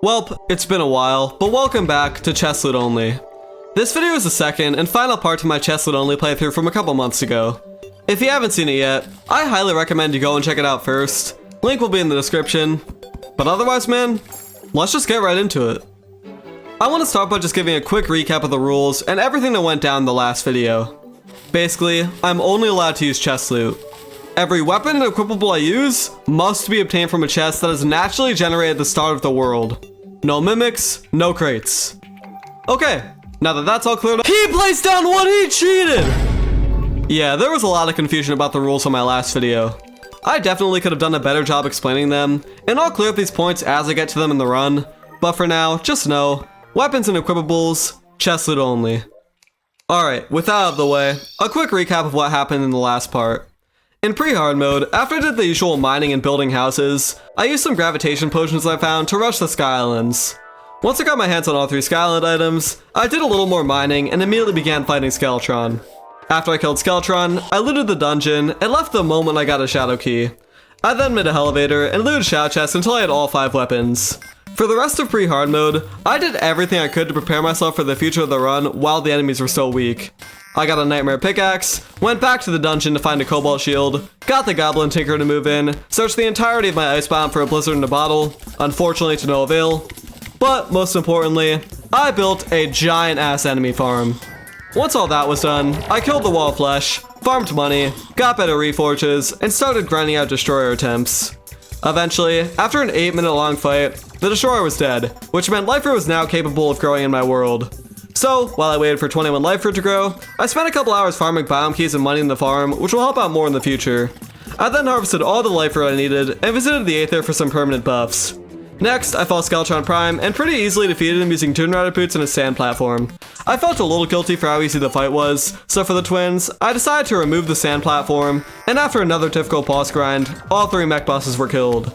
Welp, it's been a while, but welcome back to Chest Loot Only. This video is the second and final part to my Chest Loot Only playthrough from a couple months ago. If you haven't seen it yet, I highly recommend you go and check it out first. Link will be in the description. But otherwise, man, let's just get right into it. I want to start by just giving a quick recap of the rules and everything that went down in the last video. Basically, I'm only allowed to use chest loot. Every weapon and equipable I use must be obtained from a chest that is naturally generated at the start of the world. No mimics, no crates. Okay, now that that's all cleared up, he placed down what he cheated! Yeah, there was a lot of confusion about the rules on my last video. I definitely could have done a better job explaining them, and I'll clear up these points as I get to them in the run, but for now, just know, weapons and equipables, chest loot only. Alright, with that out of the way, a quick recap of what happened in the last part. In pre-hard mode, after I did the usual mining and building houses, I used some gravitation potions I found to rush the Sky Islands. Once I got my hands on all 3 Skyland items, I did a little more mining and immediately began fighting Skeletron. After I killed Skeletron, I looted the dungeon and left the moment I got a Shadow Key. I then made an elevator and looted Shadow Chest until I had all 5 weapons. For the rest of pre-hard mode, I did everything I could to prepare myself for the future of the run while the enemies were still weak. I got a Nightmare Pickaxe, went back to the dungeon to find a Cobalt Shield, got the Goblin Tinker to move in, searched the entirety of my ice biome for a Blizzard in a bottle, unfortunately to no avail. But most importantly, I built a giant ass enemy farm. Once all that was done, I killed the Wall of Flesh, farmed money, got better reforges, and started grinding out Destroyer attempts. Eventually, after an 8-minute long fight, the Destroyer was dead, which meant Life Fruit was now capable of growing in my world. So, while I waited for 21 Life Fruit to grow, I spent a couple hours farming biome keys and money in the farm, which will help out more in the future. I then harvested all the Life Fruit I needed and visited the Aether for some permanent buffs. Next, I fought Skeletron Prime and pretty easily defeated him using Toon Rider boots and a sand platform. I felt a little guilty for how easy the fight was, so for the twins, I decided to remove the sand platform, and after another difficult boss grind, all 3 mech bosses were killed.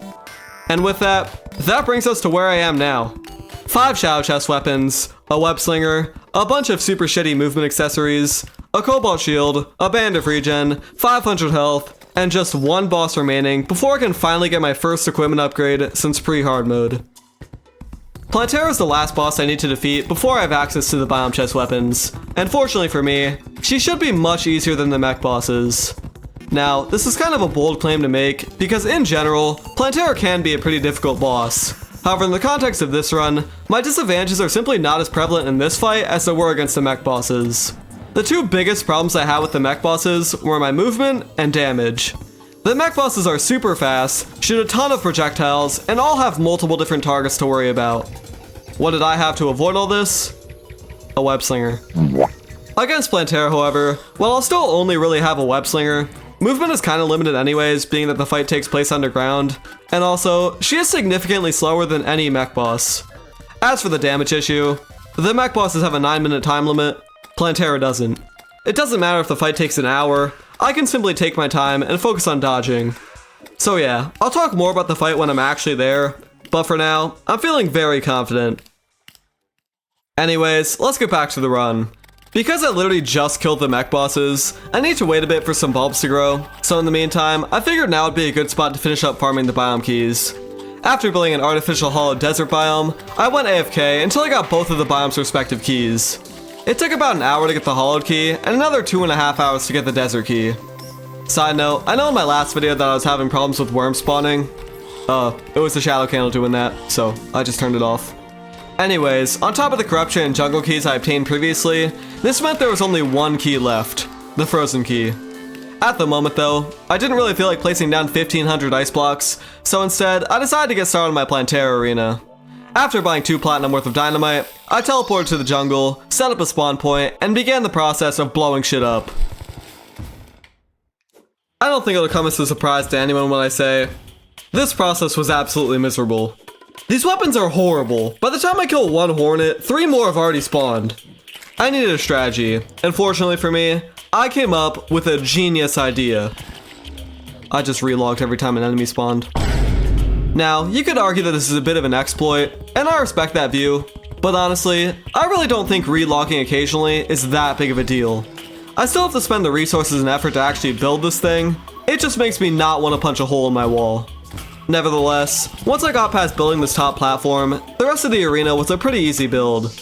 And with that brings us to where I am now. 5 Shadow Chest weapons, a Web Slinger, a bunch of super shitty movement accessories, a Cobalt Shield, a Band of Regen, 500 health, and just 1 boss remaining before I can finally get my first equipment upgrade since pre-hard mode. Plantera is the last boss I need to defeat before I have access to the Biome Chest weapons, and fortunately for me, she should be much easier than the mech bosses. Now, this is kind of a bold claim to make, because in general, Plantera can be a pretty difficult boss. However, in the context of this run, my disadvantages are simply not as prevalent in this fight as they were against the mech bosses. The 2 biggest problems I had with the mech bosses were my movement and damage. The mech bosses are super fast, shoot a ton of projectiles, and all have multiple different targets to worry about. What did I have to avoid all this? A Web Slinger. Against Plantera, however, while I'll still only really have a Web Slinger, movement is kind of limited anyways, being that the fight takes place underground, and also, she is significantly slower than any mech boss. As for the damage issue, the mech bosses have a 9-minute time limit, Plantera doesn't. It doesn't matter if the fight takes an hour, I can simply take my time and focus on dodging. So yeah, I'll talk more about the fight when I'm actually there, but for now, I'm feeling very confident. Anyways, let's get back to the run. Because I literally just killed the mech bosses, I need to wait a bit for some bulbs to grow, so in the meantime, I figured now would be a good spot to finish up farming the biome keys. After building an artificial hollow desert biome, I went AFK until I got both of the biome's respective keys. It took about an hour to get the hollowed key, and another 2.5 hours to get the desert key. Side note, I know in my last video that I was having problems with worm spawning. It was the shadow candle doing that, so I just turned it off. Anyways, on top of the corruption and jungle keys I obtained previously, this meant there was only 1 key left, the frozen key. At the moment though, I didn't really feel like placing down 1500 ice blocks, so instead, I decided to get started on my Plantera arena. After buying 2 platinum worth of dynamite, I teleported to the jungle, set up a spawn point, and began the process of blowing shit up. I don't think it'll come as a surprise to anyone when I say, this process was absolutely miserable. These weapons are horrible. By the time I kill 1 hornet, 3 more have already spawned. I needed a strategy, and fortunately for me, I came up with a genius idea. I just relogged every time an enemy spawned. Now, you could argue that this is a bit of an exploit, and I respect that view, but honestly, I really don't think relogging occasionally is that big of a deal. I still have to spend the resources and effort to actually build this thing, it just makes me not want to punch a hole in my wall. Nevertheless, once I got past building this top platform, the rest of the arena was a pretty easy build.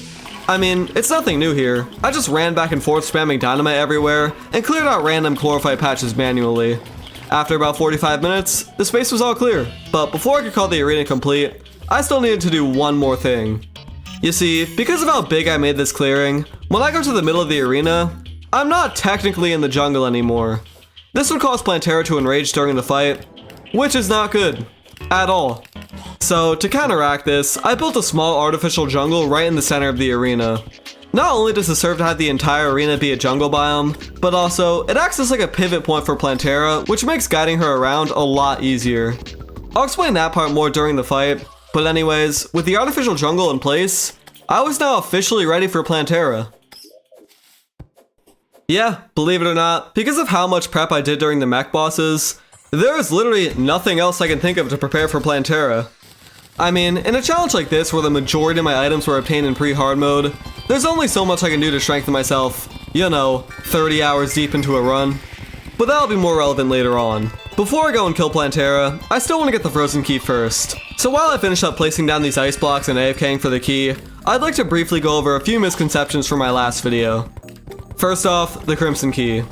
I mean, it's nothing new here. I just ran back and forth spamming dynamite everywhere and cleared out random chlorophyte patches manually. After about 45 minutes, the space was all clear, but before I could call the arena complete, I still needed to do one more thing. You see, because of how big I made this clearing, when I go to the middle of the arena, I'm not technically in the jungle anymore. This would cause Plantera to enrage during the fight, which is not good. At all. So, to counteract this, I built a small artificial jungle right in the center of the arena. Not only does it serve to have the entire arena be a jungle biome, but also, it acts as like a pivot point for Plantera, which makes guiding her around a lot easier. I'll explain that part more during the fight, but anyways, with the artificial jungle in place, I was now officially ready for Plantera. Yeah, believe it or not, because of how much prep I did during the mech bosses, there is literally nothing else I can think of to prepare for Plantera. I mean, in a challenge like this where the majority of my items were obtained in pre-hard mode, there's only so much I can do to strengthen myself, you know, 30 hours deep into a run. But that'll be more relevant later on. Before I go and kill Plantera, I still want to get the frozen key first. So while I finish up placing down these ice blocks and AFKing for the key, I'd like to briefly go over a few misconceptions from my last video. First off, the Crimson Key.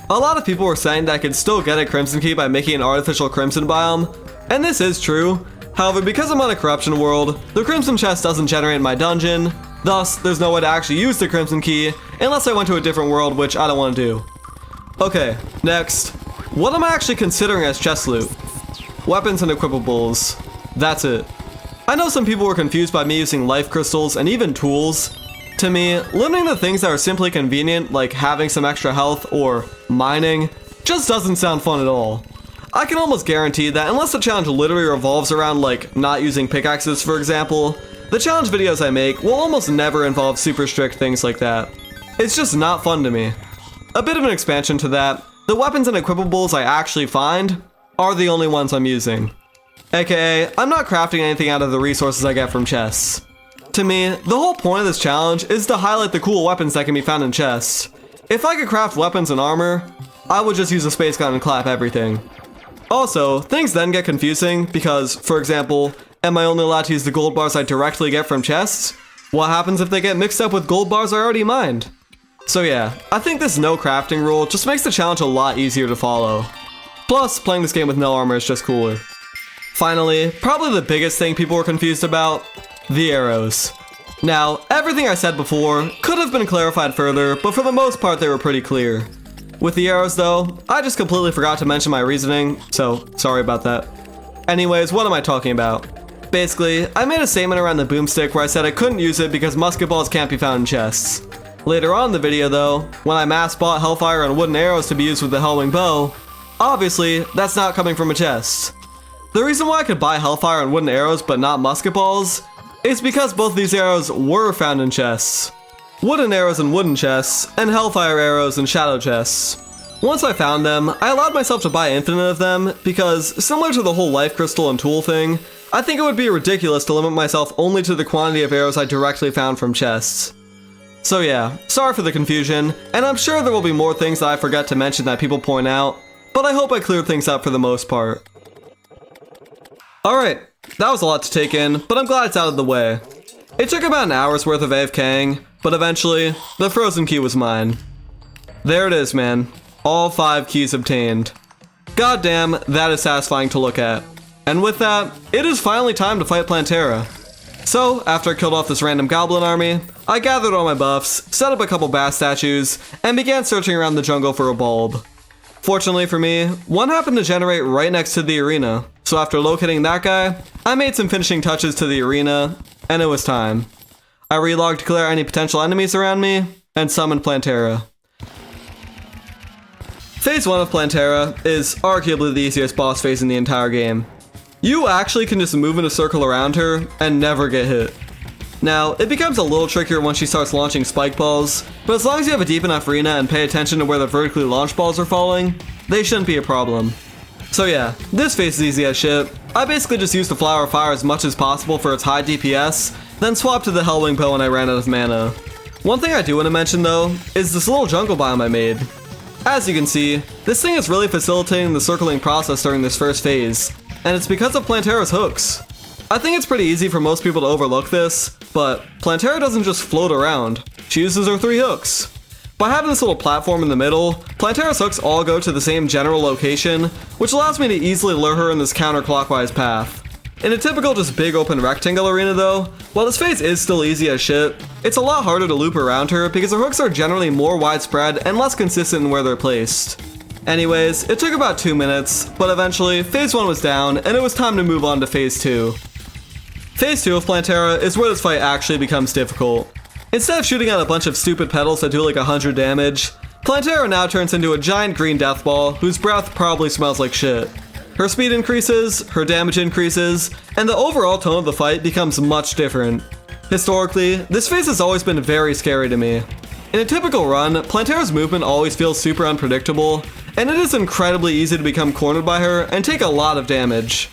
A lot of people were saying that I could still get a Crimson Key by making an artificial Crimson biome, and this is true. However, because I'm on a corruption world, the Crimson chest doesn't generate in my dungeon, thus there's no way to actually use the Crimson Key unless I went to a different world, which I don't want to do. Okay, next. What am I actually considering as chest loot? Weapons and equipables. That's it. I know some people were confused by me using life crystals and even tools. To me, limiting the things that are simply convenient, like having some extra health or mining, just doesn't sound fun at all. I can almost guarantee that unless the challenge literally revolves around like not using pickaxes for example, the challenge videos I make will almost never involve super strict things like that. It's just not fun to me. A bit of an expansion to that, the weapons and equipables I actually find are the only ones I'm using. AKA, I'm not crafting anything out of the resources I get from chests. To me, the whole point of this challenge is to highlight the cool weapons that can be found in chests. If I could craft weapons and armor, I would just use a space gun and clap everything. Also, things then get confusing because, for example, am I only allowed to use the gold bars I directly get from chests? What happens if they get mixed up with gold bars I already mined? So yeah, I think this no crafting rule just makes the challenge a lot easier to follow. Plus, playing this game with no armor is just cooler. Finally, probably the biggest thing people were confused about, the arrows. Now, everything I said before could have been clarified further, but for the most part they were pretty clear. With the arrows though, I just completely forgot to mention my reasoning, so sorry about that. Anyways, what am I talking about? Basically, I made a statement around the boomstick where I said I couldn't use it because musket balls can't be found in chests. Later on in the video though, when I mass bought hellfire and wooden arrows to be used with the hellwing bow, obviously that's not coming from a chest. The reason why I could buy hellfire and wooden arrows but not musket balls is because both these arrows were found in chests. Wooden arrows in wooden chests, and hellfire arrows in shadow chests. Once I found them, I allowed myself to buy infinite of them because, similar to the whole life crystal and tool thing, I think it would be ridiculous to limit myself only to the quantity of arrows I directly found from chests. So yeah, sorry for the confusion, and I'm sure there will be more things that I forget to mention that people point out, but I hope I cleared things up for the most part. Alright, that was a lot to take in, but I'm glad it's out of the way. It took about an hour's worth of AFKing, but eventually, the frozen key was mine. There it is, man. All 5 keys obtained. Goddamn, that is satisfying to look at. And with that, it is finally time to fight Plantera. So, after I killed off this random goblin army, I gathered all my buffs, set up a couple bass statues, and began searching around the jungle for a bulb. Fortunately for me, one happened to generate right next to the arena, so after locating that guy, I made some finishing touches to the arena, and it was time. I relogged to clear any potential enemies around me, and summoned Plantera. Phase 1 of Plantera is arguably the easiest boss phase in the entire game. You actually can just move in a circle around her and never get hit. Now, it becomes a little trickier once she starts launching spike balls, but as long as you have a deep enough arena and pay attention to where the vertically launched balls are falling, they shouldn't be a problem. So yeah, this phase is easy as shit. I basically just used the Flower of Fire as much as possible for its high DPS, then swapped to the Hellwing Bow when I ran out of mana. One thing I do want to mention though, is this little jungle biome I made. As you can see, this thing is really facilitating the circling process during this first phase. and it's because of Plantera's hooks. I think it's pretty easy for most people to overlook this, but Plantera doesn't just float around. She uses her 3 hooks. By having this little platform in the middle, Plantera's hooks all go to the same general location, which allows me to easily lure her in this counterclockwise path. In a typical just big open rectangle arena though, while this phase is still easy as shit, it's a lot harder to loop around her because her hooks are generally more widespread and less consistent in where they're placed. Anyways, it took about 2 minutes, but eventually phase 1 was down and it was time to move on to phase 2. Phase 2 of Plantera is where this fight actually becomes difficult. Instead of shooting out a bunch of stupid petals that do like 100 damage, Plantera now turns into a giant green death ball whose breath probably smells like shit. Her speed increases, her damage increases, and the overall tone of the fight becomes much different. Historically, this phase has always been very scary to me. In a typical run, Plantera's movement always feels super unpredictable, and it is incredibly easy to become cornered by her and take a lot of damage.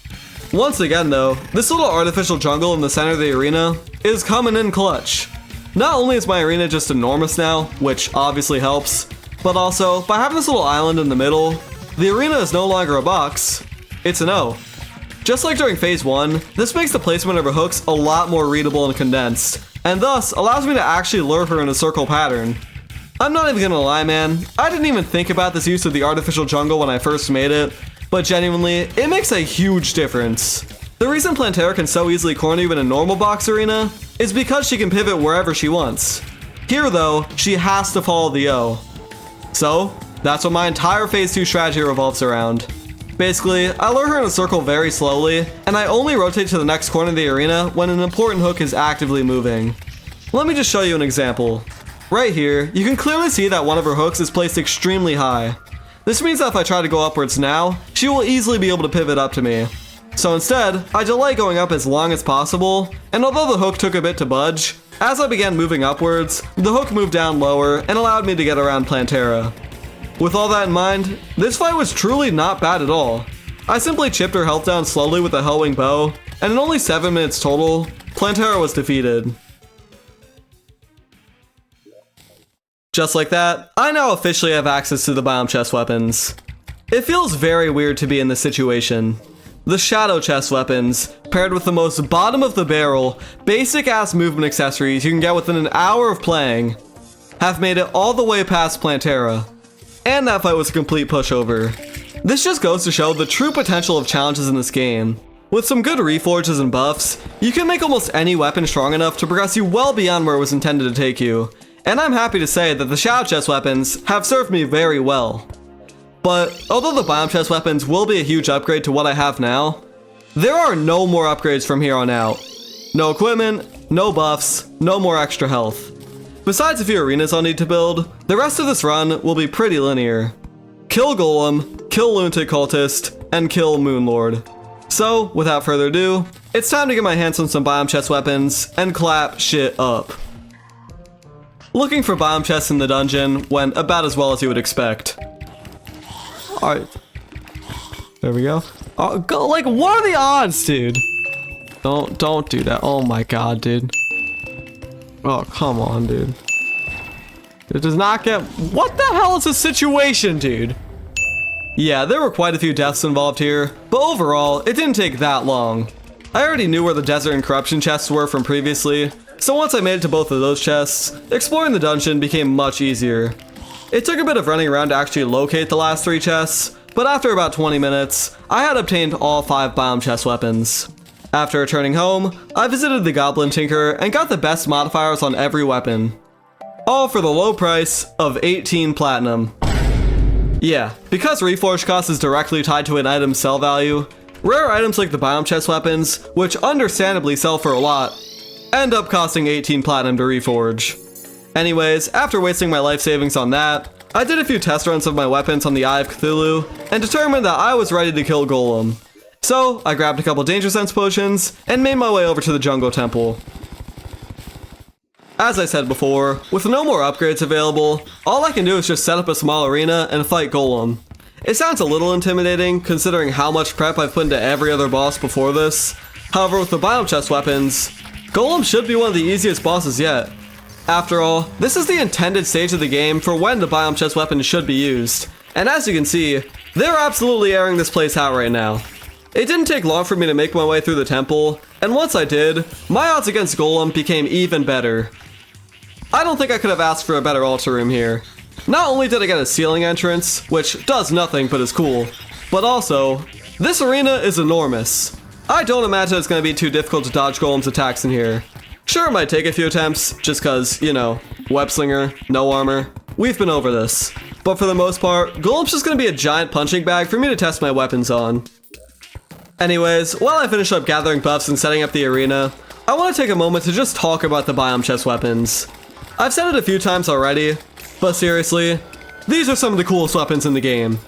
Once again though, this little artificial jungle in the center of the arena is coming in clutch. Not only is my arena just enormous now, which obviously helps, but also, by having this little island in the middle, the arena is no longer a box, it's an O. Just like during phase 1, this makes the placement of her hooks a lot more readable and condensed, and thus allows me to actually lure her in a circle pattern. I'm not even gonna lie man, I didn't even think about this use of the artificial jungle when I first made it, but genuinely, it makes a huge difference. The reason Plantera can so easily corner you in a normal box arena is because she can pivot wherever she wants. Here though, she has to follow the O. So, that's what my entire phase 2 strategy revolves around. Basically, I lure her in a circle very slowly, and I only rotate to the next corner of the arena when an important hook is actively moving. Let me just show you an example. Right here, you can clearly see that one of her hooks is placed extremely high. This means that if I try to go upwards now, she will easily be able to pivot up to me. So instead, I delay going up as long as possible, and although the hook took a bit to budge, as I began moving upwards, the hook moved down lower and allowed me to get around Plantera. With all that in mind, this fight was truly not bad at all. I simply chipped her health down slowly with a Hellwing bow, and in only 7 minutes total, Plantera was defeated. Just like that, I now officially have access to the Biome chest weapons. It feels very weird to be in this situation. The Shadow chest weapons, paired with the most bottom of the barrel, basic ass movement accessories you can get within an hour of playing, have made it all the way past Plantera. And that fight was a complete pushover. This just goes to show the true potential of challenges in this game. With some good reforges and buffs, you can make almost any weapon strong enough to progress you well beyond where it was intended to take you. And I'm happy to say that the Shadow chest weapons have served me very well. But although the Biome chest weapons will be a huge upgrade to what I have now, there are no more upgrades from here on out. No equipment, no buffs, no more extra health. Besides a few arenas I'll need to build, the rest of this run will be pretty linear. Kill Golem, kill Lunatic Cultist, and kill Moonlord. So, without further ado, it's time to get my hands on some Biome chest weapons and clap shit up. Looking for Biome chests in the dungeon went about as well as you would expect. Alright. There we go. Oh, like, what are the odds, dude? Don't do that. Oh my god, dude. Oh, come on, dude. It does not get... What the hell is the situation, dude? Yeah, there were quite a few deaths involved here, but overall, it didn't take that long. I already knew where the Desert and Corruption chests were from previously, so once I made it to both of those chests, exploring the dungeon became much easier. It took a bit of running around to actually locate the last 3 chests, but after about 20 minutes, I had obtained all 5 Biome chest weapons. After returning home, I visited the Goblin Tinker and got the best modifiers on every weapon. All for the low price of 18 platinum. Yeah, because reforge cost is directly tied to an item's sell value, rare items like the Biome chest weapons, which understandably sell for a lot, end up costing 18 platinum to reforge. Anyways, after wasting my life savings on that, I did a few test runs of my weapons on the Eye of Cthulhu and determined that I was ready to kill Golem. So, I grabbed a couple Danger Sense potions and made my way over to the Jungle Temple. As I said before, with no more upgrades available, all I can do is just set up a small arena and fight Golem. It sounds a little intimidating considering how much prep I've put into every other boss before this. However, with the Biome chest weapons, Golem should be one of the easiest bosses yet. After all, this is the intended stage of the game for when the Biome chest weapons should be used. And as you can see, they're absolutely airing this place out right now. It didn't take long for me to make my way through the temple, and once I did, my odds against Golem became even better. I don't think I could have asked for a better altar room here. Not only did I get a ceiling entrance, which does nothing but is cool, but also, this arena is enormous. I don't imagine it's going to be too difficult to dodge Golem's attacks in here. Sure, it might take a few attempts, just cause, you know, web slinger, no armor. We've been over this. But for the most part, Golem's just going to be a giant punching bag for me to test my weapons on. Anyways, while I finish up gathering buffs and setting up the arena, I want to take a moment to just talk about the biome chest weapons. I've said it a few times already, but seriously, these are some of the coolest weapons in the game.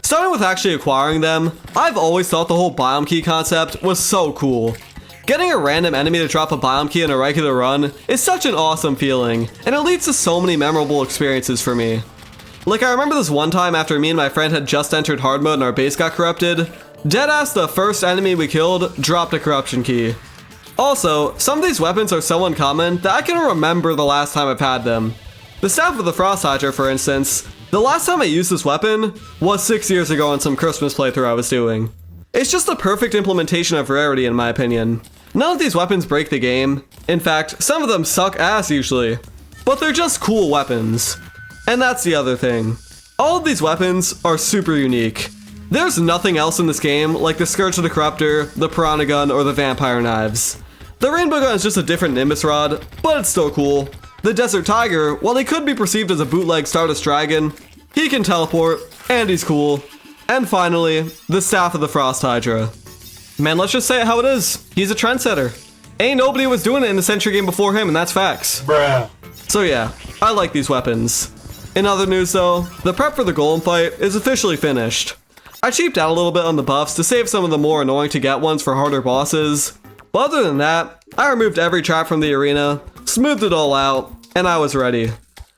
Starting with actually acquiring them, I've always thought the whole biome key concept was so cool. Getting a random enemy to drop a biome key in a regular run is such an awesome feeling, and it leads to so many memorable experiences for me. Like, I remember this one time after me and my friend had just entered hard mode and our base got corrupted, deadass the first enemy we killed dropped a corruption key. Also, some of these weapons are so uncommon that I can remember the last time I've had them. The Staff of the Frost Hydra, for instance, the last time I used this weapon was 6 years ago on some Christmas playthrough I was doing. It's just the perfect implementation of rarity in my opinion. None of these weapons break the game. In fact, some of them suck ass usually. But they're just cool weapons. And that's the other thing. All of these weapons are super unique. There's nothing else in this game like the Scourge of the Corruptor, the Piranha Gun, or the Vampire Knives. The Rainbow Gun is just a different Nimbus Rod, but it's still cool. The Desert Tiger, while he could be perceived as a bootleg Stardust Dragon, he can teleport, and he's cool. And finally, the Staff of the Frost Hydra. Man, let's just say it how it is. He's a trendsetter. Ain't nobody was doing it in the Sentry game before him, and that's facts. Bruh. So yeah, I like these weapons. In other news though, the prep for the Golem fight is officially finished. I cheaped out a little bit on the buffs to save some of the more annoying to get ones for harder bosses. But other than that, I removed every trap from the arena, smoothed it all out, and I was ready.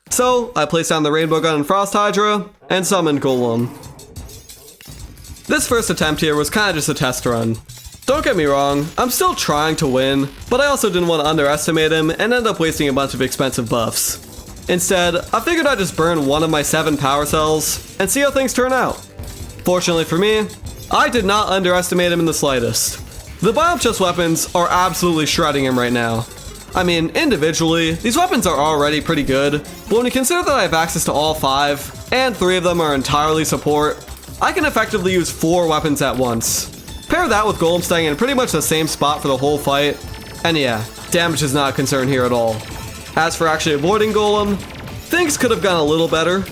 So, I placed down the Rainbow Gun and Frost Hydra, and summoned Golem. This first attempt here was kinda just a test run. Don't get me wrong, I'm still trying to win, but I also didn't want to underestimate him and end up wasting a bunch of expensive buffs. Instead, I figured I'd just burn one of my 7 power cells and see how things turn out. Fortunately for me, I did not underestimate him in the slightest. The biome chest weapons are absolutely shredding him right now. I mean, individually, these weapons are already pretty good, but when you consider that I have access to all 5, and 3 of them are entirely support, I can effectively use 4 weapons at once. Pair that with Golem staying in pretty much the same spot for the whole fight, and yeah, damage is not a concern here at all. As for actually avoiding Golem, things could have gone a little better.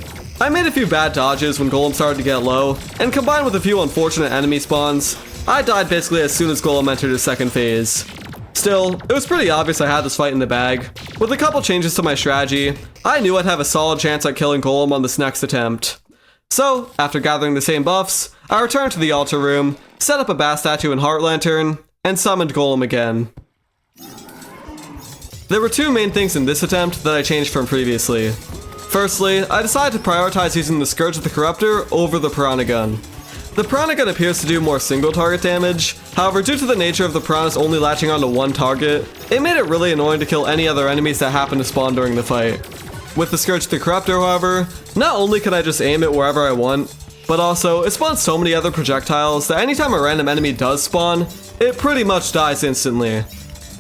I made a few bad dodges when Golem started to get low, and combined with a few unfortunate enemy spawns, I died basically as soon as Golem entered his second phase. Still, it was pretty obvious I had this fight in the bag. With a couple changes to my strategy, I knew I'd have a solid chance at killing Golem on this next attempt. So, after gathering the same buffs, I returned to the altar room, set up a Bat Statue and Heart Lantern, and summoned Golem again. There were 2 main things in this attempt that I changed from previously. Firstly, I decided to prioritize using the Scourge of the Corruptor over the Piranha Gun. The Piranha Gun appears to do more single target damage, however due to the nature of the piranhas only latching onto one target, it made it really annoying to kill any other enemies that happen to spawn during the fight. With the Scourge of the Corruptor, however, not only could I just aim it wherever I want, but also it spawns so many other projectiles that anytime a random enemy does spawn, it pretty much dies instantly.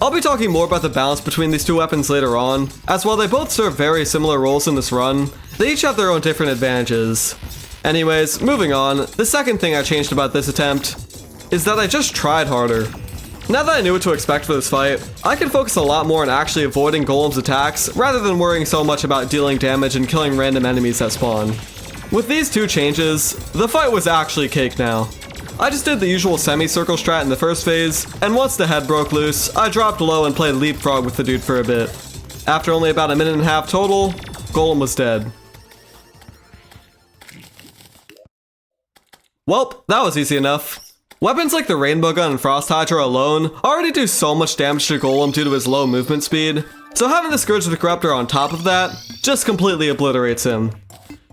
I'll be talking more about the balance between these 2 weapons later on, as while they both serve very similar roles in this run, they each have their own different advantages. Anyways, moving on, the second thing I changed about this attempt is that I just tried harder. Now that I knew what to expect for this fight, I can focus a lot more on actually avoiding Golem's attacks rather than worrying so much about dealing damage and killing random enemies that spawn. With these 2 changes, the fight was actually cake now. I just did the usual semicircle strat in the first phase, and once the head broke loose, I dropped low and played leapfrog with the dude for a bit. After only about a minute and a half total, Golem was dead. Welp, that was easy enough. Weapons like the Rainbow Gun and Frost Hydra alone already do so much damage to Golem due to his low movement speed, so having the Scourge of the Corruptor on top of that just completely obliterates him.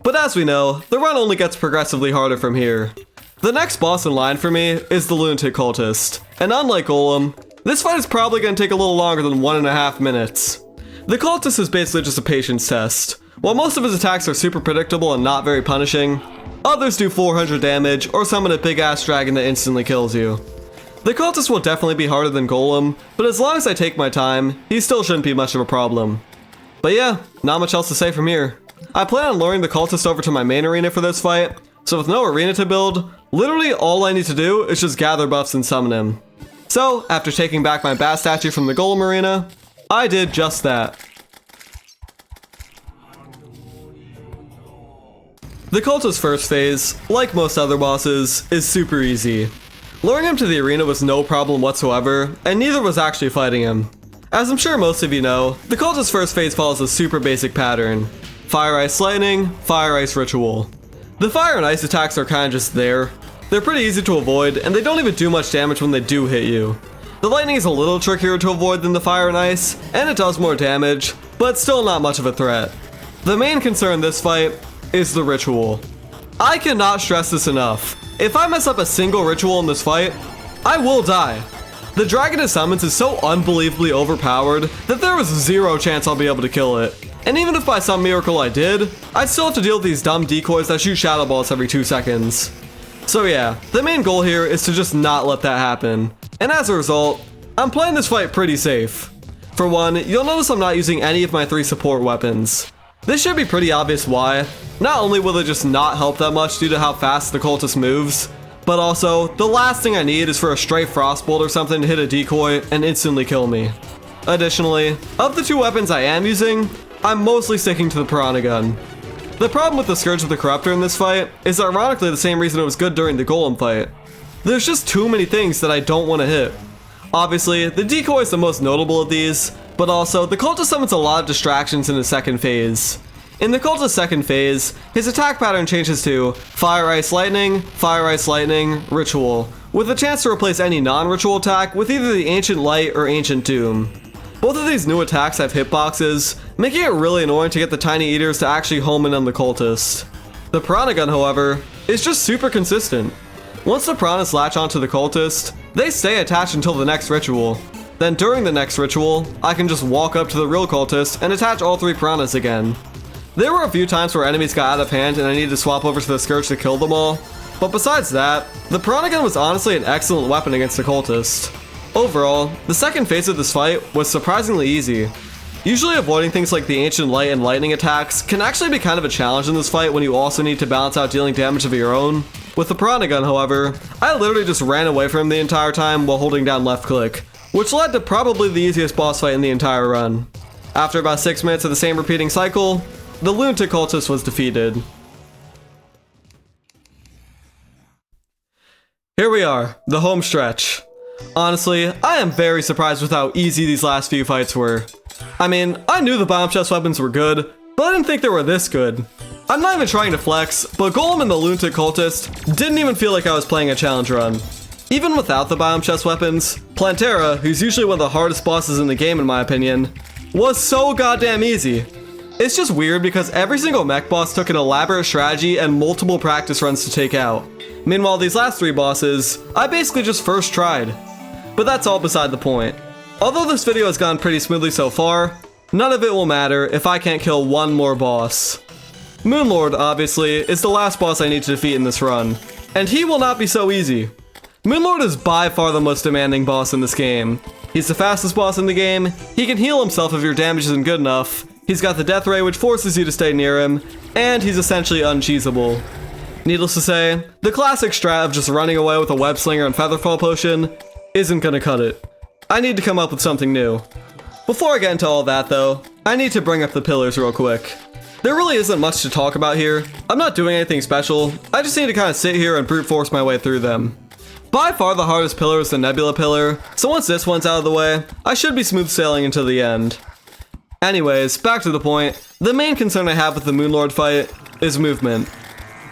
But as we know, the run only gets progressively harder from here. The next boss in line for me is the Lunatic Cultist, and unlike Golem, this fight is probably going to take a little longer than 1.5 minutes. The Cultist is basically just a patience test. While most of his attacks are super predictable and not very punishing, others do 400 damage or summon a big ass dragon that instantly kills you. The cultist will definitely be harder than Golem, but as long as I take my time, he still shouldn't be much of a problem. But yeah, not much else to say from here. I plan on luring the cultist over to my main arena for this fight, so with no arena to build, literally all I need to do is just gather buffs and summon him. So, after taking back my bat statue from the Golem arena, I did just that. The cultist's first phase, like most other bosses, is super easy. Luring him to the arena was no problem whatsoever, and neither was actually fighting him. As I'm sure most of you know, the cultist's first phase follows a super basic pattern. Fire, Ice, Lightning, Fire, Ice, Ritual. The Fire and Ice attacks are kinda just there. They're pretty easy to avoid, and they don't even do much damage when they do hit you. The Lightning is a little trickier to avoid than the Fire and Ice, and it does more damage, but still not much of a threat. The main concern this fight is the Ritual. I cannot stress this enough. If I mess up a single Ritual in this fight, I will die. The Dragon it summons is so unbelievably overpowered that there was zero chance I'll be able to kill it. And even if by some miracle I did, I'd still have to deal with these dumb decoys that shoot shadow balls every 2 seconds. So yeah, the main goal here is to just not let that happen. And as a result, I'm playing this fight pretty safe. For one, you'll notice I'm not using any of my 3 support weapons. This should be pretty obvious why. Not only will it just not help that much due to how fast the cultist moves, but also, the last thing I need is for a stray frostbolt or something to hit a decoy and instantly kill me. Additionally, of the 2 weapons I am using, I'm mostly sticking to the Piranha Gun. The problem with the Scourge of the Corruptor in this fight is ironically the same reason it was good during the Golem fight. There's just too many things that I don't want to hit. Obviously, the decoy is the most notable of these, but also, the cultist summons a lot of distractions in the second phase. In the cultist's second phase, his attack pattern changes to Fire, Ice, Lightning, Ritual, with a chance to replace any non-ritual attack with either the Ancient Light or Ancient Doom. Both of these new attacks have hitboxes, making it really annoying to get the Tiny Eaters to actually home in on the cultist. The Piranha Gun, however, is just super consistent. Once the piranhas latch onto the cultist, they stay attached until the next ritual. Then during the next ritual, I can just walk up to the real cultist and attach all 3 piranhas again. There were a few times where enemies got out of hand and I needed to swap over to the Scourge to kill them all, but besides that, the Piranha Gun was honestly an excellent weapon against the cultist. Overall, the second phase of this fight was surprisingly easy. Usually avoiding things like the Ancient Light and Lightning attacks can actually be kind of a challenge in this fight when you also need to balance out dealing damage of your own. With the Piranha Gun, however, I literally just ran away from him the entire time while holding down left click, which led to probably the easiest boss fight in the entire run. After about 6 minutes of the same repeating cycle, the lunatic cultist was defeated. Here we are, the home stretch. Honestly, I am very surprised with how easy these last few fights were. I mean, I knew the bomb chest weapons were good, but I didn't think they were this good. I'm not even trying to flex, but Golem and the lunatic cultist didn't even feel like I was playing a challenge run. Even without the biome chest weapons, Plantera, who's usually one of the hardest bosses in the game in my opinion, was so goddamn easy. It's just weird because every single mech boss took an elaborate strategy and multiple practice runs to take out. Meanwhile, these last 3 bosses, I basically just first tried. But that's all beside the point. Although this video has gone pretty smoothly so far, none of it will matter if I can't kill one more boss. Moonlord, obviously, is the last boss I need to defeat in this run, and he will not be so easy. Moonlord is by far the most demanding boss in this game. He's the fastest boss in the game, he can heal himself if your damage isn't good enough, he's got the death ray which forces you to stay near him, and he's essentially uncheesable. Needless to say, the classic strat of just running away with a web slinger and featherfall potion isn't gonna cut it. I need to come up with something new. Before I get into all that though, I need to bring up the pillars real quick. There really isn't much to talk about here. I'm not doing anything special, I just need to kind of sit here and brute force my way through them. By far the hardest pillar is the Nebula pillar, so once this one's out of the way, I should be smooth sailing until the end. Anyways, back to the point, the main concern I have with the Moonlord fight is movement.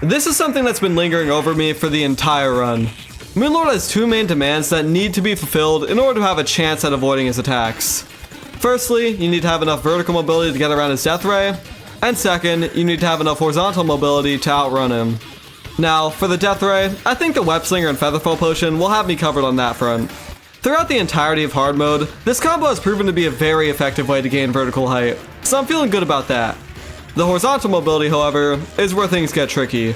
This is something that's been lingering over me for the entire run. Moonlord has 2 main demands that need to be fulfilled in order to have a chance at avoiding his attacks. Firstly, you need to have enough vertical mobility to get around his death ray, and second, you need to have enough horizontal mobility to outrun him. Now, for the death ray, I think the web slinger and featherfall potion will have me covered on that front. Throughout the entirety of hard mode, this combo has proven to be a very effective way to gain vertical height, so I'm feeling good about that. The horizontal mobility, however, is where things get tricky.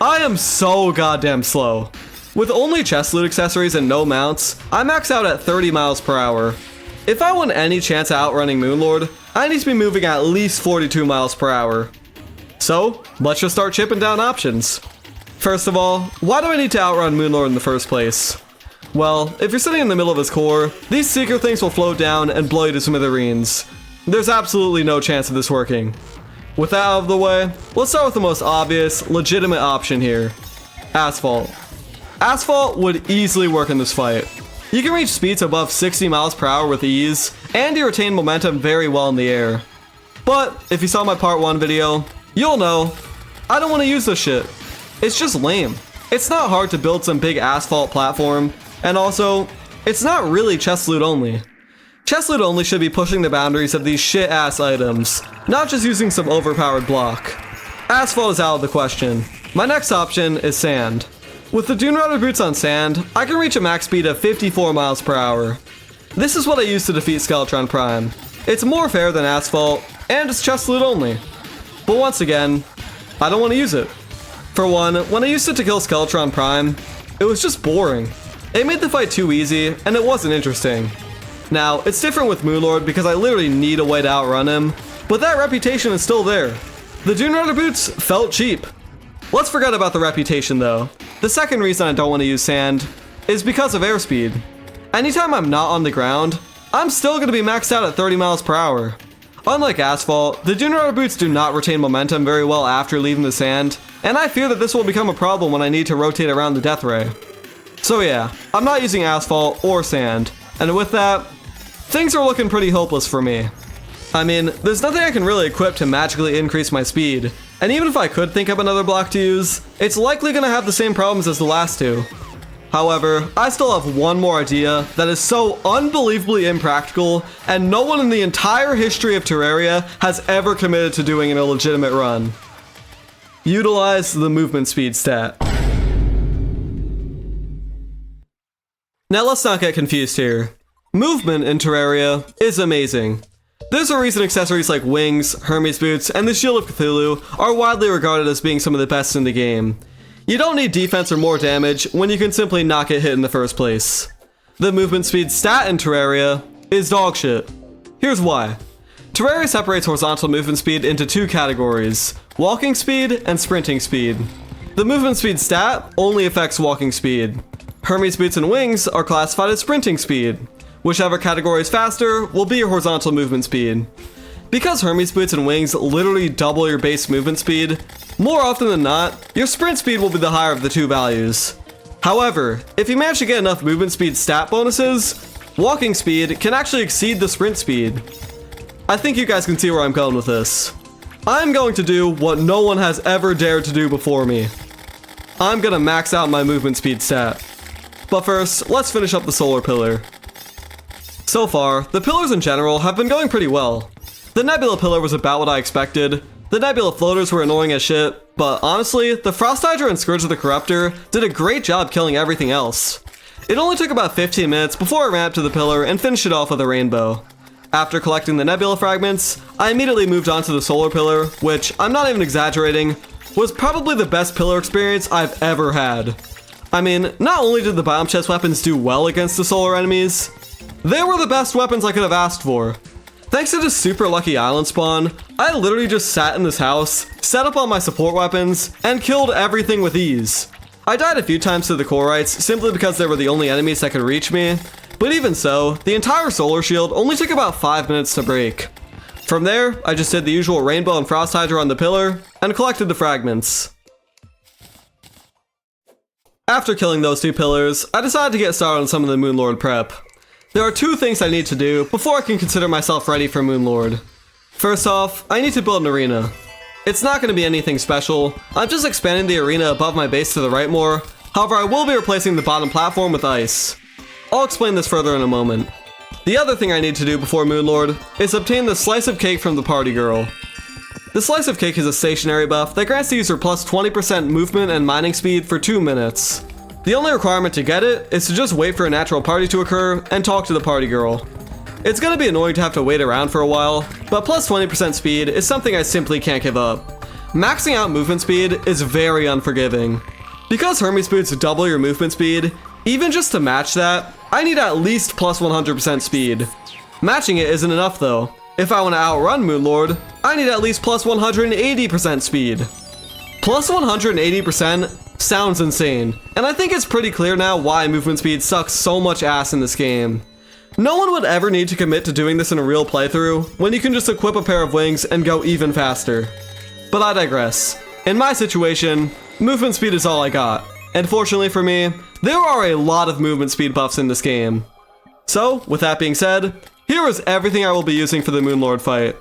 I am so goddamn slow. With only chest loot accessories and no mounts, I max out at 30 miles per hour. If I want any chance at outrunning Moonlord, I need to be moving at least 42 miles per hour. So, let's just start chipping down options. First of all, why do I need to outrun Moonlord in the first place? Well, if you're sitting in the middle of his core, these secret things will float down and blow you to smithereens. There's absolutely no chance of this working. With that out of the way, let's start with the most obvious, legitimate option here. Asphalt. Asphalt would easily work in this fight. You can reach speeds above 60 miles per hour with ease, and you retain momentum very well in the air. But, if you saw my part 1 video, you'll know, I don't want to use this shit. It's just lame. It's not hard to build some big asphalt platform, and also, it's not really chest loot only. Chest loot only should be pushing the boundaries of these shit-ass items, not just using some overpowered block. Asphalt is out of the question. My next option is sand. With the Dune Rider boots on sand, I can reach a max speed of 54 miles per hour. This is what I use to defeat Skeletron Prime. It's more fair than asphalt, and it's chest loot only. But once again, I don't want to use it. For one, when I used it to kill Skeletron Prime, it was just boring. It made the fight too easy, and it wasn't interesting. Now, it's different with Moonlord because I literally need a way to outrun him, but that reputation is still there. The Dune Rider boots felt cheap. Let's forget about the reputation though. The second reason I don't want to use sand is because of airspeed. Anytime I'm not on the ground, I'm still going to be maxed out at 30 miles per hour. Unlike asphalt, the Dune Rider boots do not retain momentum very well after leaving the sand, and I fear that this will become a problem when I need to rotate around the death ray. So yeah, I'm not using asphalt or sand, and with that, things are looking pretty hopeless for me. I mean, there's nothing I can really equip to magically increase my speed, and even if I could think up another block to use, it's likely going to have the same problems as the last two. However, I still have one more idea that is so unbelievably impractical, and no one in the entire history of Terraria has ever committed to doing in a legitimate run. Utilize the movement speed stat. Now let's not get confused here. Movement in Terraria is amazing. There's a reason accessories like wings, Hermes boots, and the Shield of Cthulhu are widely regarded as being some of the best in the game. You don't need defense or more damage when you can simply not get hit in the first place. The movement speed stat in Terraria is dogshit. Here's why. Terraria separates horizontal movement speed into two categories, walking speed and sprinting speed. The movement speed stat only affects walking speed. Hermes boots and wings are classified as sprinting speed. Whichever category is faster will be your horizontal movement speed. Because Hermes boots and wings literally double your base movement speed, more often than not, your sprint speed will be the higher of the two values. However, if you manage to get enough movement speed stat bonuses, walking speed can actually exceed the sprint speed. I think you guys can see where I'm going with this. I'm going to do what no one has ever dared to do before me. I'm gonna max out my movement speed stat. But first, let's finish up the solar pillar. So far, the pillars in general have been going pretty well. The Nebula pillar was about what I expected, the Nebula floaters were annoying as shit, but honestly, the Frost Hydra and Scourge of the Corruptor did a great job killing everything else. It only took about 15 minutes before I ran up to the pillar and finished it off with a rainbow. After collecting the Nebula fragments, I immediately moved on to the solar pillar, which, I'm not even exaggerating, was probably the best pillar experience I've ever had. I mean, not only did the Biome chest weapons do well against the solar enemies, they were the best weapons I could have asked for. Thanks to this super lucky island spawn, I literally just sat in this house, set up all my support weapons, and killed everything with ease. I died a few times to the Corites simply because they were the only enemies that could reach me, but even so, the entire solar shield only took about 5 minutes to break. From there, I just did the usual rainbow and frost hydra on the pillar, and collected the fragments. After killing those two pillars, I decided to get started on some of the Moonlord prep. There are two things I need to do before I can consider myself ready for Moonlord. First off, I need to build an arena. It's not going to be anything special, I'm just expanding the arena above my base to the right more, however I will be replacing the bottom platform with ice. I'll explain this further in a moment. The other thing I need to do before Moonlord is obtain the Slice of Cake from the Party Girl. The Slice of Cake is a stationary buff that grants the user plus 20% movement and mining speed for 2 minutes. The only requirement to get it is to just wait for a natural party to occur and talk to the Party Girl. It's gonna be annoying to have to wait around for a while, but plus 20% speed is something I simply can't give up. Maxing out movement speed is very unforgiving. Because Hermes boots double your movement speed, even just to match that, I need at least plus 100% speed. Matching it isn't enough though. If I want to outrun Moonlord, I need at least plus 180% speed. Plus 180% sounds insane, and I think it's pretty clear now why movement speed sucks so much ass in this game. No one would ever need to commit to doing this in a real playthrough, when you can just equip a pair of wings and go even faster. But I digress. In my situation, movement speed is all I got, and fortunately for me, there are a lot of movement speed buffs in this game. So, with that being said, here is everything I will be using for the Moonlord fight.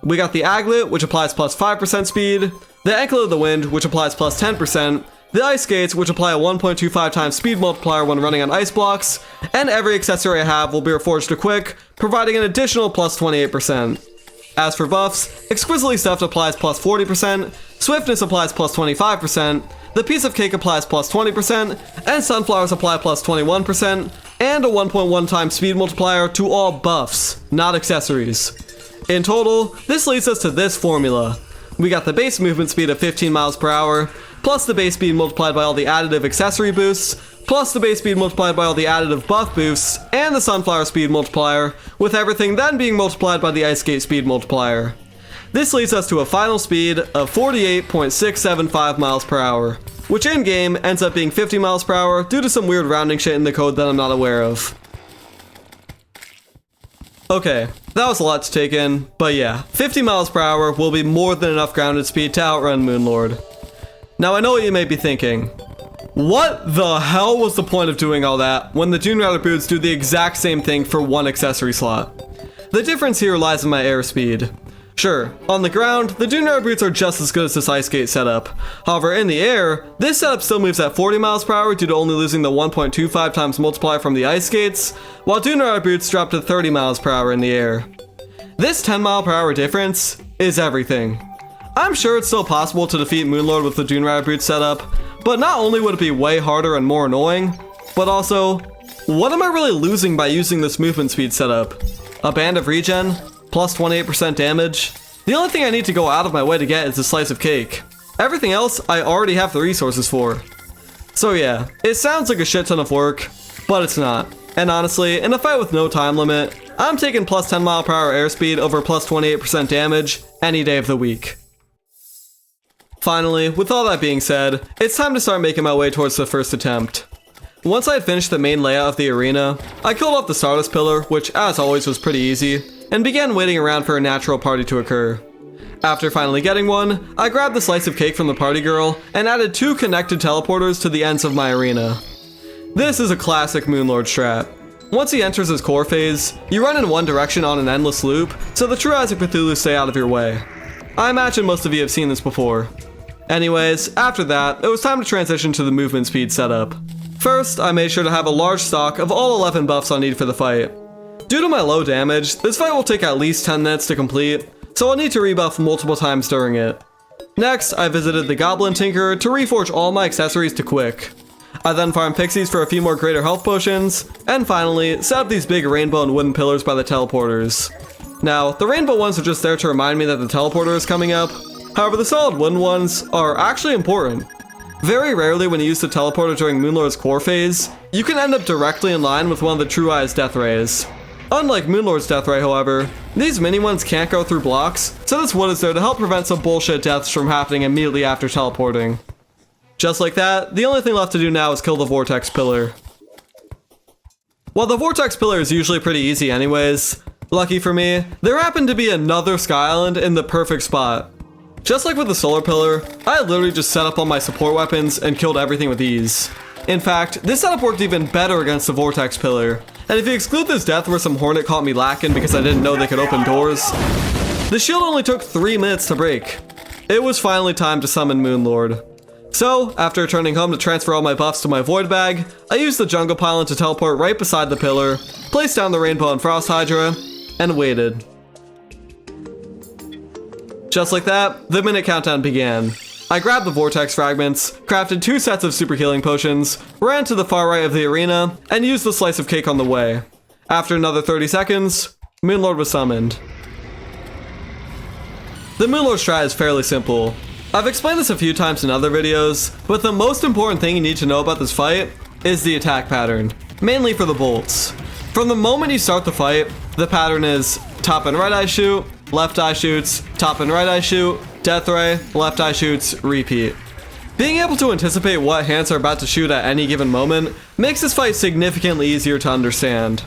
We got the Aglet, which applies plus 5% speed, the Anklet of the Wind, which applies plus 10%, the Ice Skates, which apply a 1.25 times speed multiplier when running on ice blocks, and every accessory I have will be reforged to Quick, providing an additional plus 28%. As for buffs, Exquisitely Stuffed applies plus 40%, Swiftness applies plus 25%, the Piece of Cake applies plus 20%, and Sunflowers apply plus 21%, and a 1.1 times speed multiplier to all buffs, not accessories. In total, this leads us to this formula. We got the base movement speed of 15 miles per hour, plus the base speed multiplied by all the additive accessory boosts, plus the base speed multiplied by all the additive buff boosts, and the Sunflower speed multiplier, with everything then being multiplied by the Ice Skate speed multiplier. This leads us to a final speed of 48.675 miles per hour, which in-game ends up being 50 miles per hour due to some weird rounding shit in the code that I'm not aware of. Okay, that was a lot to take in, but yeah, 50 miles per hour will be more than enough grounded speed to outrun Moonlord. Now I know what you may be thinking. What the hell was the point of doing all that when the Dune Rider boots do the exact same thing for one accessory slot? The difference here lies in my airspeed. Sure, on the ground, the Dune Rider boots are just as good as this Ice Skate setup. However, in the air, this setup still moves at 40 miles per hour due to only losing the 1.25 times multiplier from the Ice Skates, while Dune Rider boots drop to 30 miles per hour in the air. This 10 mile per hour difference is everything. I'm sure it's still possible to defeat Moonlord with the Dune Rider boots setup, but not only would it be way harder and more annoying, but also, what am I really losing by using this movement speed setup? A band of regen? Plus 28% damage? The only thing I need to go out of my way to get is a slice of cake. Everything else I already have the resources for. So yeah, it sounds like a shit ton of work, but it's not. And honestly, in a fight with no time limit, I'm taking plus 10 mile per hour airspeed over plus 28% damage any day of the week. Finally, with all that being said, it's time to start making my way towards the first attempt. Once I had finished the main layout of the arena, I killed off the Stardust Pillar, which as always was pretty easy, and began waiting around for a natural party to occur. After finally getting one, I grabbed the slice of cake from the party girl and added 2 connected teleporters to the ends of my arena. This is a classic Moonlord strat. Once he enters his core phase, you run in one direction on an endless loop, so the true eyes of Cthulhu stay out of your way. I imagine most of you have seen this before. Anyways, after that, it was time to transition to the movement speed setup. First, I made sure to have a large stock of all 11 buffs I'll need for the fight. Due to my low damage, this fight will take at least 10 minutes to complete, so I'll need to rebuff multiple times during it. Next, I visited the Goblin Tinkerer to reforge all my accessories to Quick. I then farmed pixies for a few more greater health potions, and finally, set up these big rainbow and wooden pillars by the teleporters. Now, the rainbow ones are just there to remind me that the teleporter is coming up, however the solid wooden ones are actually important. Very rarely when you use the teleporter during Moonlord's core phase, you can end up directly in line with one of the True Eye's death rays. Unlike Moonlord's death ray, however, these mini ones can't go through blocks, so this wood is there to help prevent some bullshit deaths from happening immediately after teleporting. Just like that, the only thing left to do now is kill the Vortex Pillar. While the Vortex Pillar is usually pretty easy anyways, lucky for me, there happened to be another Sky Island in the perfect spot. Just like with the Solar Pillar, I literally just set up all my support weapons and killed everything with ease. In fact, this setup worked even better against the Vortex Pillar, and if you exclude this death where some Hornet caught me lacking because I didn't know they could open doors, the shield only took 3 minutes to break. It was finally time to summon Moonlord. So, after returning home to transfer all my buffs to my Void Bag, I used the Jungle Pylon to teleport right beside the pillar, placed down the Rainbow and Frost Hydra, and waited. Just like that, the minute countdown began. I grabbed the Vortex Fragments, crafted 2 sets of Super Healing Potions, ran to the far right of the arena, and used the Slice of Cake on the way. After another 30 seconds, Moonlord was summoned. The Moonlord strat is fairly simple. I've explained this a few times in other videos, but the most important thing you need to know about this fight is the attack pattern, mainly for the bolts. From the moment you start the fight, the pattern is top and right eye shoot, left eye shoots, top and right eye shoot, death ray, left eye shoots, repeat. Being able to anticipate what hands are about to shoot at any given moment makes this fight significantly easier to understand.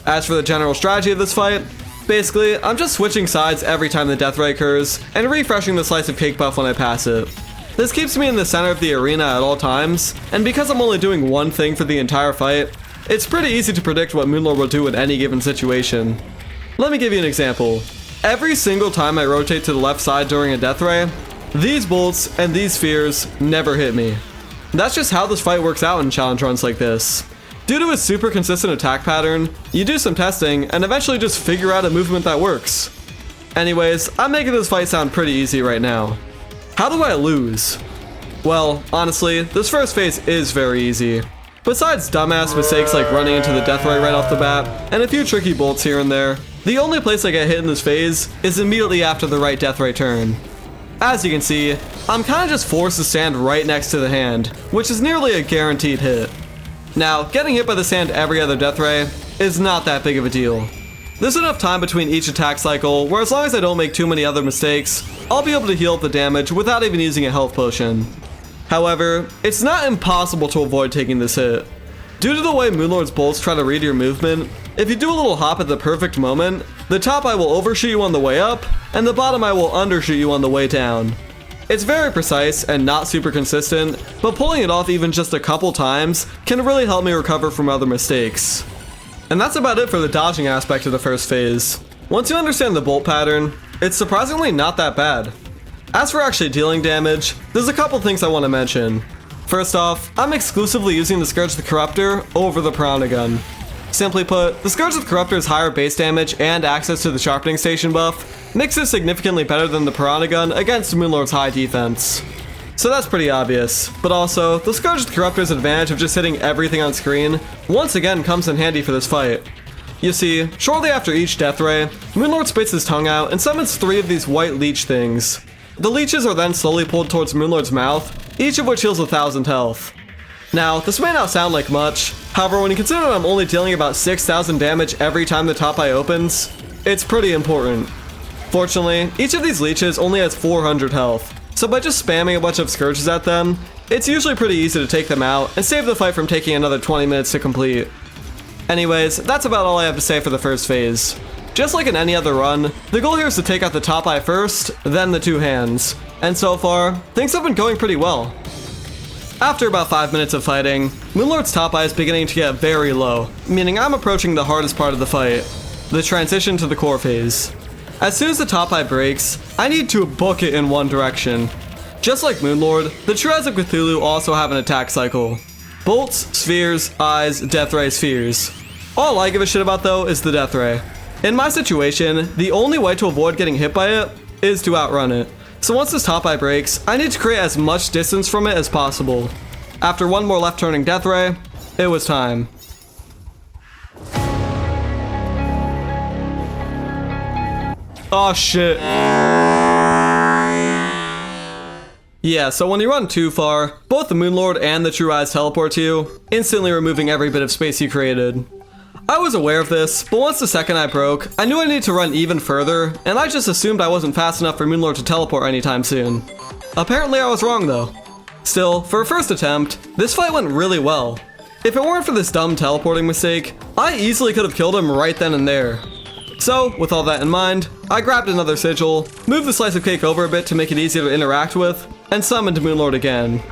As for the general strategy of this fight, basically, I'm just switching sides every time the death ray occurs and refreshing the slice of cake buff when I pass it. This keeps me in the center of the arena at all times, and because I'm only doing one thing for the entire fight, it's pretty easy to predict what Moonlord will do in any given situation. Let me give you an example. Every single time I rotate to the left side during a death ray, these bolts and these spheres never hit me. That's just how this fight works out in challenge runs like this. Due to its super consistent attack pattern, you do some testing and eventually just figure out a movement that works. Anyways, I'm making this fight sound pretty easy right now. How do I lose? Well, honestly, this first phase is very easy. Besides dumbass mistakes like running into the death ray right off the bat, and a few tricky bolts here and there, the only place I get hit in this phase is immediately after the right death ray turn. As you can see, I'm kinda just forced to stand right next to the hand, which is nearly a guaranteed hit. Now, getting hit by this hand every other death ray is not that big of a deal. There's enough time between each attack cycle where as long as I don't make too many other mistakes, I'll be able to heal up the damage without even using a health potion. However, it's not impossible to avoid taking this hit. Due to the way Moonlord's bolts try to read your movement, if you do a little hop at the perfect moment, the top eye will overshoot you on the way up, and the bottom eye will undershoot you on the way down. It's very precise and not super consistent, but pulling it off even just a couple times can really help me recover from other mistakes. And that's about it for the dodging aspect of the first phase. Once you understand the bolt pattern, it's surprisingly not that bad. As for actually dealing damage, there's a couple things I want to mention. First off, I'm exclusively using the Scourge of the Corruptor over the Piranha Gun. Simply put, the Scourge of the Corruptor's higher base damage and access to the Sharpening Station buff makes it significantly better than the Piranha Gun against Moonlord's high defense. So that's pretty obvious, but also, the Scourge of the Corruptor's advantage of just hitting everything on screen once again comes in handy for this fight. You see, shortly after each death ray, Moonlord spits his tongue out and summons 3 of these white leech things. The leeches are then slowly pulled towards Moonlord's mouth, each of which heals 1,000 health. Now, this may not sound like much, however when you consider that I'm only dealing about 6,000 damage every time the top eye opens, it's pretty important. Fortunately, each of these leeches only has 400 health, so by just spamming a bunch of scourges at them, it's usually pretty easy to take them out and save the fight from taking another 20 minutes to complete. Anyways, that's about all I have to say for the first phase. Just like in any other run, the goal here is to take out the top eye first, then the 2 hands, and so far, things have been going pretty well. After about 5 minutes of fighting, Moonlord's top eye is beginning to get very low, meaning I'm approaching the hardest part of the fight, the transition to the core phase. As soon as the top eye breaks, I need to book it in one direction. Just like Moonlord, the True Eyes of Cthulhu also have an attack cycle. Bolts, spheres, eyes, death ray, spheres. All I give a shit about though is the death ray. In my situation, the only way to avoid getting hit by it is to outrun it. So once this top eye breaks, I need to create as much distance from it as possible. After one more left turning death ray, it was time. Oh shit. Yeah, so when you run too far, both the Moonlord and the True Eyes teleport to you, instantly removing every bit of space you created. I was aware of this, but once the second eye broke, I knew I needed to run even further, and I just assumed I wasn't fast enough for Moonlord to teleport anytime soon. Apparently I was wrong though. Still, for a first attempt, this fight went really well. If it weren't for this dumb teleporting mistake, I easily could have killed him right then and there. So, with all that in mind, I grabbed another sigil, moved the slice of cake over a bit to make it easier to interact with, and summoned Moonlord again.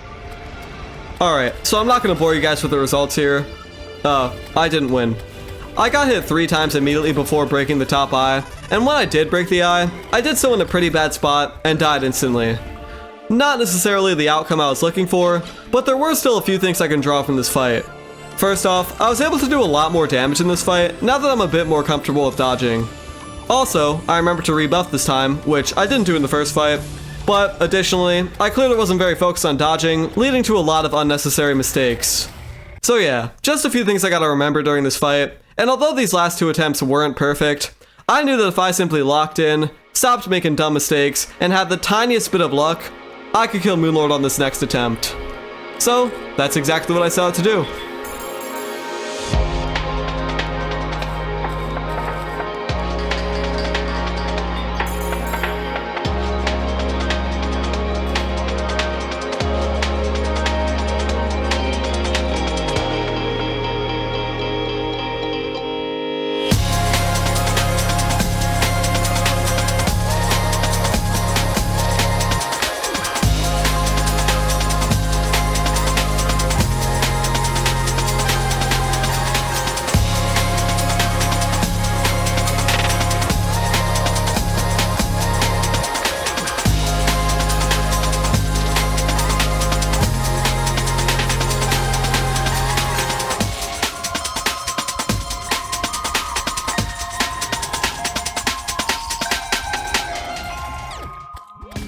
Alright, so I'm not going to bore you guys with the results here. I didn't win. I got hit 3 times immediately before breaking the top eye, and when I did break the eye, I did so in a pretty bad spot and died instantly. Not necessarily the outcome I was looking for, but there were still a few things I can draw from this fight. First off, I was able to do a lot more damage in this fight now that I'm a bit more comfortable with dodging. Also, I remembered to rebuff this time, which I didn't do in the first fight, but additionally, I clearly wasn't very focused on dodging, leading to a lot of unnecessary mistakes. So yeah, just a few things I gotta remember during this fight, and although these last 2 attempts weren't perfect, I knew that if I simply locked in, stopped making dumb mistakes, and had the tiniest bit of luck, I could kill Moonlord on this next attempt. So, that's exactly what I set out to do.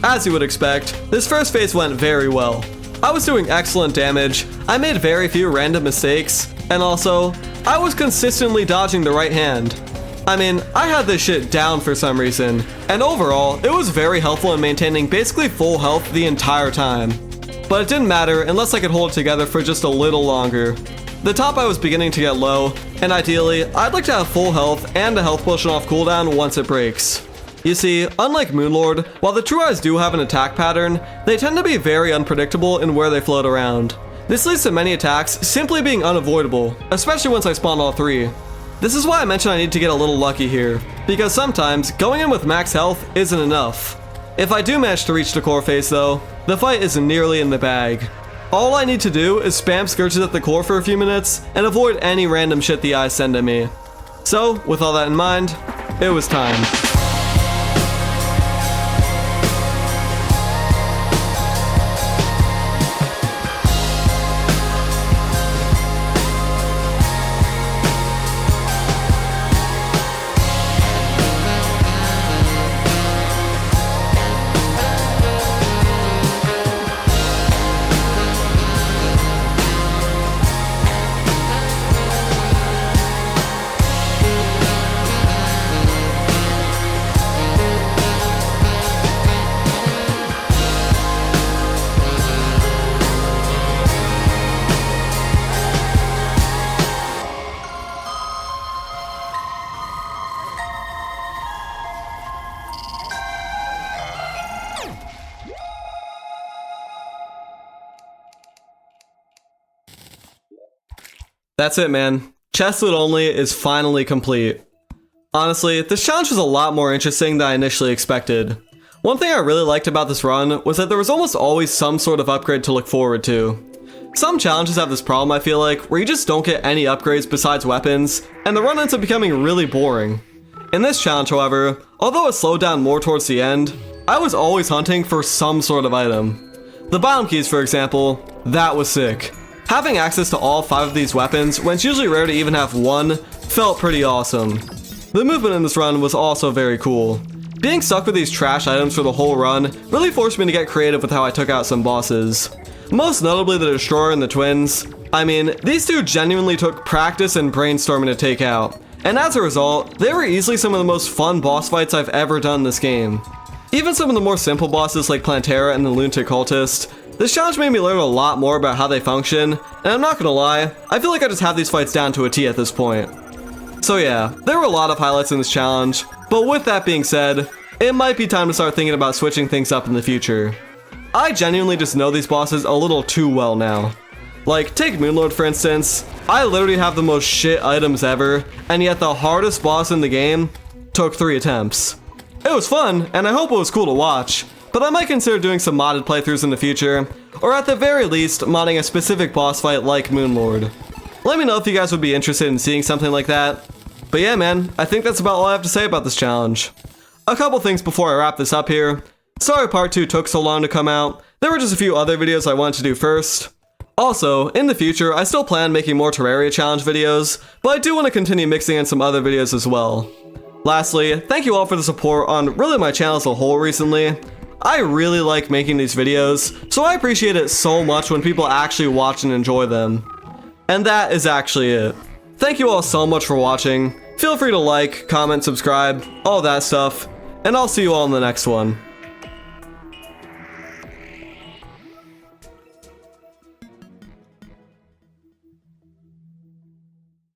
As you would expect, this first phase went very well. I was doing excellent damage, I made very few random mistakes, and also, I was consistently dodging the right hand. I mean, I had this shit down for some reason, and overall, it was very helpful in maintaining basically full health the entire time. But it didn't matter unless I could hold it together for just a little longer. The top I was beginning to get low, and ideally, I'd like to have full health and a health potion off cooldown once it breaks. You see, unlike Moonlord, while the True Eyes do have an attack pattern, they tend to be very unpredictable in where they float around. This leads to many attacks simply being unavoidable, especially once I spawn all three. This is why I mentioned I need to get a little lucky here, because sometimes going in with max health isn't enough. If I do manage to reach the core phase though, the fight is nearly in the bag. All I need to do is spam Scourges at the core for a few minutes and avoid any random shit the eyes send at me. So, with all that in mind, it was time. That's it, man. Chest loot only is finally complete. Honestly, this challenge was a lot more interesting than I initially expected. One thing I really liked about this run was that there was almost always some sort of upgrade to look forward to. Some challenges have this problem, I feel like, where you just don't get any upgrades besides weapons, and the run ends up becoming really boring. In this challenge, however, although it slowed down more towards the end, I was always hunting for some sort of item. The Biome keys, for example, that was sick. Having access to all 5 of these weapons, when it's usually rare to even have one, felt pretty awesome. The movement in this run was also very cool. Being stuck with these trash items for the whole run really forced me to get creative with how I took out some bosses. Most notably the Destroyer and the Twins. I mean, these two genuinely took practice and brainstorming to take out, and as a result, they were easily some of the most fun boss fights I've ever done in this game. Even some of the more simple bosses like Plantera and the Lunatic Cultist, this challenge made me learn a lot more about how they function, and I'm not gonna lie, I feel like I just have these fights down to a T at this point. So yeah, there were a lot of highlights in this challenge, but with that being said, it might be time to start thinking about switching things up in the future. I genuinely just know these bosses a little too well now. Like, take Moonlord for instance, I literally have the most shit items ever, and yet the hardest boss in the game took 3 attempts. It was fun, and I hope it was cool to watch, but I might consider doing some modded playthroughs in the future, or at the very least, modding a specific boss fight like Moonlord. Let me know if you guys would be interested in seeing something like that. But yeah man, I think that's about all I have to say about this challenge. A couple things before I wrap this up here. Sorry part 2 took so long to come out, there were just a few other videos I wanted to do first. Also, in the future, I still plan making more Terraria challenge videos, but I do want to continue mixing in some other videos as well. Lastly, thank you all for the support on really my channel as a whole recently. I really like making these videos, so I appreciate it so much when people actually watch and enjoy them. And that is actually it. Thank you all so much for watching. Feel free to like, comment, subscribe, all that stuff, and I'll see you all in the next one.